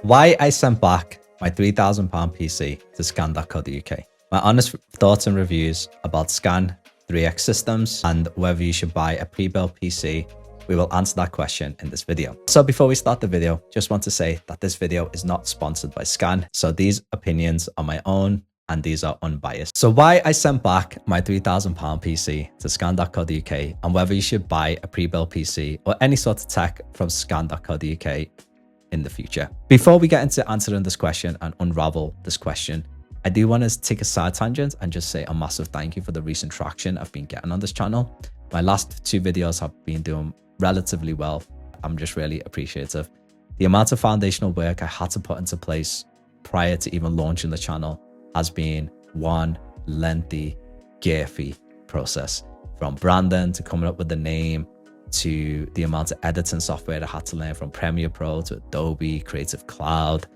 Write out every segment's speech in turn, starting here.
Why I sent back my £3,000 PC to scan.co.uk. My honest thoughts and reviews about Scan 3X systems and whether you should buy a pre-built PC. We will answer that question in this video. So before we start the video, just want to say that this video is not sponsored by Scan. So these opinions are my own and these are unbiased. So why I sent back my £3,000 PC to scan.co.uk and whether you should buy a pre-built PC or any sort of tech from scan.co.uk in the future. Before we get into answering this question and unravel this question, I do want to take a side tangent and just say a massive thank you for the recent traction I've been getting on this channel. My last two videos have been doing relatively well. I'm just really appreciative. The amount of foundational work I had to put into place prior to even launching the channel has been one lengthy, girthy process. From branding to coming up with the name, to the amount of editing software I had to learn, from Premiere Pro to Adobe, Creative Cloud,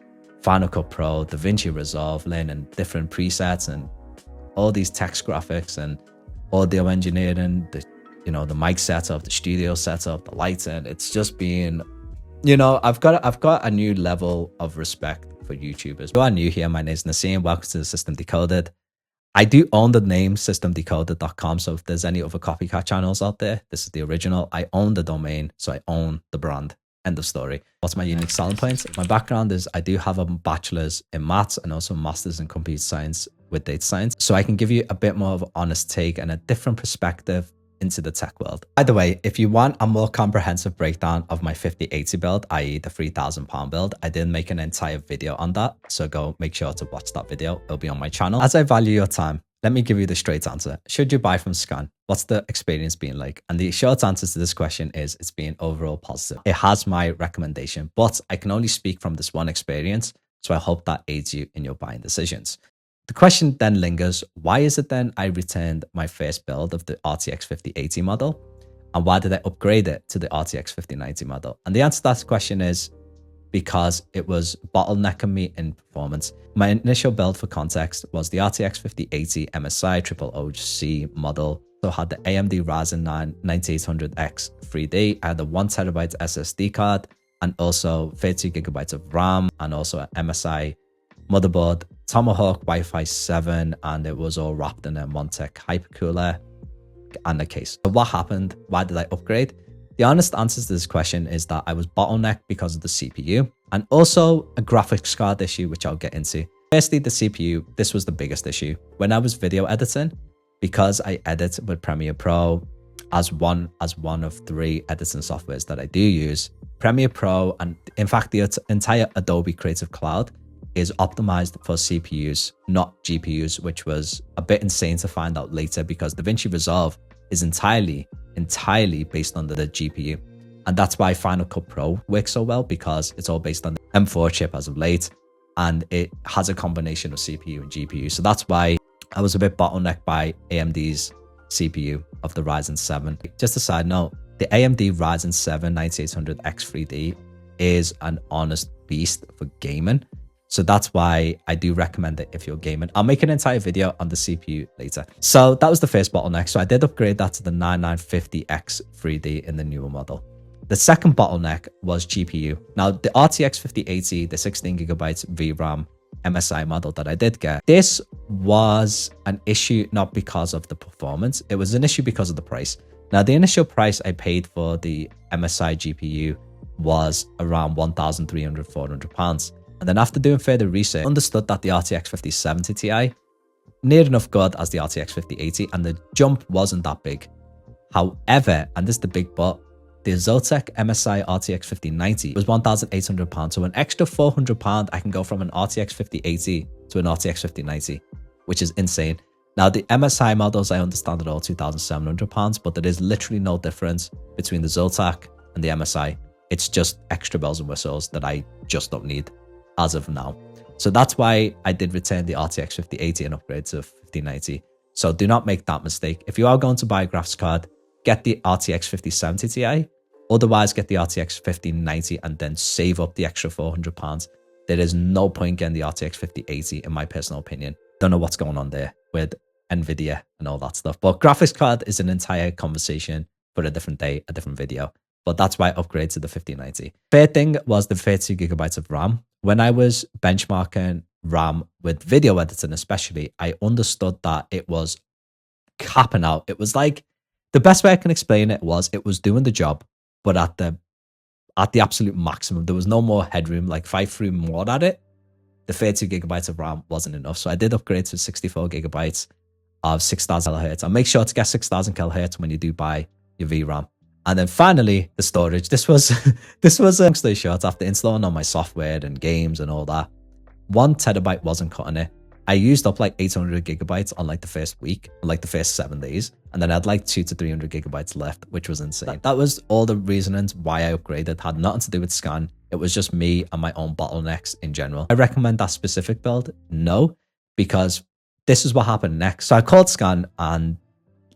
Final Cut Pro, DaVinci Resolve, learning different presets and all these text graphics and audio engineering, the mic setup, the studio setup, the lighting. It's just been, I've got a new level of respect for YouTubers. If you are new here, my name is Nassim. Welcome to the System Decoded. I do own the name thesystemdecoded.com, so if there's any other copycat channels out there, this is the original. I own the domain, so I own the brand. End of story. What's my unique selling point? My background is I do have a bachelor's in maths and also a master's in computer science with data science, so I can give you a bit more of an honest take and a different perspective into the tech world. By the way, if you want a more comprehensive breakdown of my 5080 build, i.e. the £3,000 build, I did make an entire video on that, so go make sure to watch that video. It'll be on my channel. As I value your time, let me give you the straight answer. Should you buy from Scan? What's the experience been like? And the short answer to this question is it's been overall positive. It has my recommendation, but I can only speak from this one experience, so I hope that aids you in your buying decisions. The question then lingers, why is it then I returned my first build of the RTX 5080 model? And why did I upgrade it to the RTX 5090 model? And the answer to that question is because it was bottlenecking me in performance. My initial build, for context, was the RTX 5080 MSI RTX model. So I had the AMD Ryzen 9 9800X 3D. I had a 1TB SSD card and also 32GB of RAM and also an MSI motherboard, Tomahawk Wi-Fi 7, and it was all wrapped in a Montech hypercooler and a case. So what happened? Why did I upgrade? The honest answer to this question is that I was bottlenecked because of the CPU and also a graphics card issue, which I'll get into. Firstly, the CPU, this was the biggest issue. When I was video editing, because I edit with Premiere Pro as one of three editing softwares that I do use, Premiere Pro and in fact the entire Adobe Creative Cloud is optimized for CPUs, not GPUs, which was a bit insane to find out later because DaVinci Resolve is entirely based on the GPU. And that's why Final Cut Pro works so well, because it's all based on the M4 chip as of late, and it has a combination of CPU and GPU. So that's why I was a bit bottlenecked by AMD's CPU of the Ryzen 7. Just a side note, the AMD Ryzen 7 9800X 3D is an honest beast for gaming. So that's why I do recommend it if you're gaming. I'll make an entire video on the CPU later. So that was the first bottleneck. So I did upgrade that to the 9950X 3D in the newer model. The second bottleneck was GPU. Now the RTX 5080, the 16GB VRAM MSI model that I did get, this was an issue not because of the performance. It was an issue because of the price. Now the initial price I paid for the MSI GPU was around £1,300, £400. And then after doing further research, I understood that the RTX 5070 Ti, near enough good as the RTX 5080, and the jump wasn't that big. However, and this is the big but, the zotac MSI RTX 5090 was £1,800. So an extra £400, I can go from an RTX 5080 to an RTX 5090, which is insane. Now the MSI models, I understand, are all £2,700, but there is literally no difference between the zotac and the MSI. It's just extra bells and whistles that I just don't need as of now. So that's why I did return the RTX 5080 and upgrade to 5090. So do not make that mistake. If you are going to buy a graphics card, get the RTX 5070 Ti. Otherwise, get the RTX 5090 and then save up the extra £400. There is no point getting the RTX 5080 in my personal opinion. Don't know what's going on there with NVIDIA and all that stuff. But graphics card is an entire conversation for a different day, a different video. but that's why I upgraded to the 5090. Third thing was the 32 gigabytes of RAM. When I was benchmarking RAM with video editing especially, I understood that it was capping out. It was like, the best way I can explain it was doing the job, but at the absolute maximum. There was no more headroom. Like if I threw more at it, the 32 gigabytes of RAM wasn't enough. So I did upgrade to 64 gigabytes of 6000 kilohertz. And make sure to get 6000 kilohertz when you do buy your VRAM. And then finally, the storage. This was long story short, after installing all my software and games and all that, 1 terabyte wasn't cutting it. I used up like 800 gigabytes on like the first week, like the first 7 days. And then I had like 200 to 300 gigabytes left, which was insane. That was all the reasonings why I upgraded. Had nothing to do with Scan. It was just me and my own bottlenecks in general. I recommend that specific build? No, because this is what happened next. So I called Scan and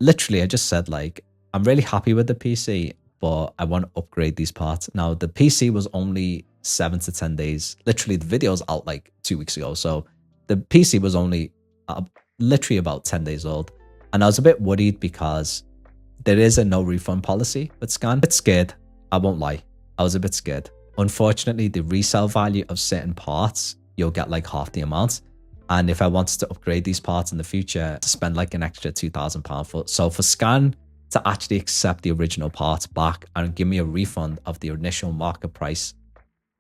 literally I just said like, I'm really happy with the PC, but I want to upgrade these parts. Now the PC was only 7 to 10 days. Literally the video's out like 2 weeks ago. So the PC was only literally about 10 days old. And I was a bit worried because there is a no refund policy with Scan. A bit scared, I won't lie. I was a bit scared. Unfortunately, the resale value of certain parts, you'll get like half the amount. And if I wanted to upgrade these parts in the future, to spend like an extra £2,000 so for Scan to actually accept the original parts back and give me a refund of the initial market price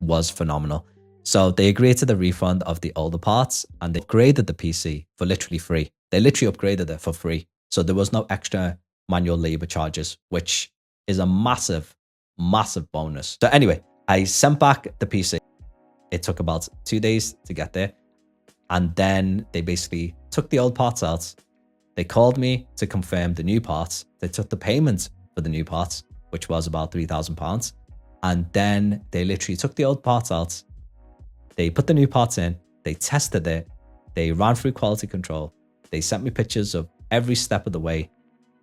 was phenomenal. So they agreed to the refund of the older parts and they upgraded the PC for literally free. They literally upgraded it for free. So there was no extra manual labor charges, which is a massive, massive bonus. So anyway, I sent back the PC. It took about 2 days to get there. And then they basically took the old parts out. They called me to confirm the new parts. They took the payment for the new parts, which was about £3,000. And then they literally took the old parts out. They put the new parts in, they tested it, they ran through quality control, they sent me pictures of every step of the way,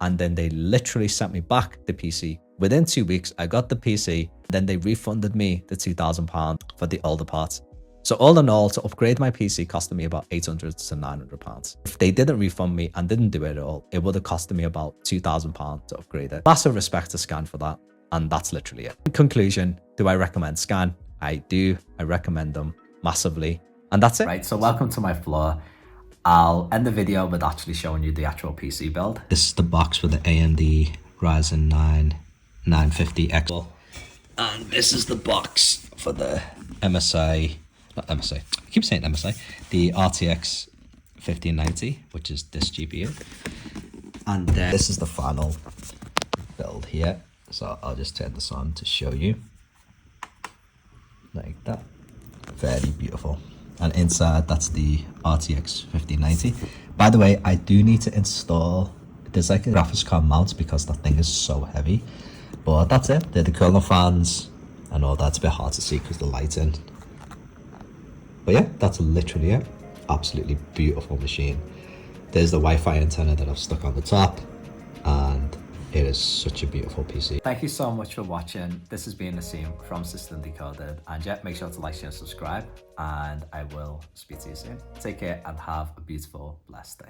and then they literally sent me back the PC. Within 2 weeks, I got the PC, then they refunded me the £2,000 for the older parts. So all in all, to upgrade my PC costed me about £800 to £900. If they didn't refund me and didn't do it at all, it would have costed me about £2,000 to upgrade it. Massive respect to Scan for that, and that's literally it. In conclusion, do I recommend Scan? I do. I recommend them massively. And that's it. Right, so welcome to my floor. I'll end the video with actually showing you the actual PC build. This is the box for the AMD Ryzen 9 950X. And this is the box for the MSI, not MSI, I keep saying MSI, the RTX 5090, which is this GPU. And then this is the final build here. So I'll just turn this on to show you. Like that. Very beautiful. And inside, that's the RTX 5090. By the way, I do need to install, there's like a graphics card mount because that thing is so heavy. But that's it. They're the cooling fans and all that. It's a bit hard to see because the lighting. But yeah, that's literally it. Absolutely beautiful machine. There's the Wi-Fi antenna that I've stuck on the top. And it is such a beautiful PC. Thank you so much for watching. This has been Naseem from System Decoded. And yeah, make sure to like, share, and subscribe. And I will speak to you soon. Take care and have a beautiful, blessed day.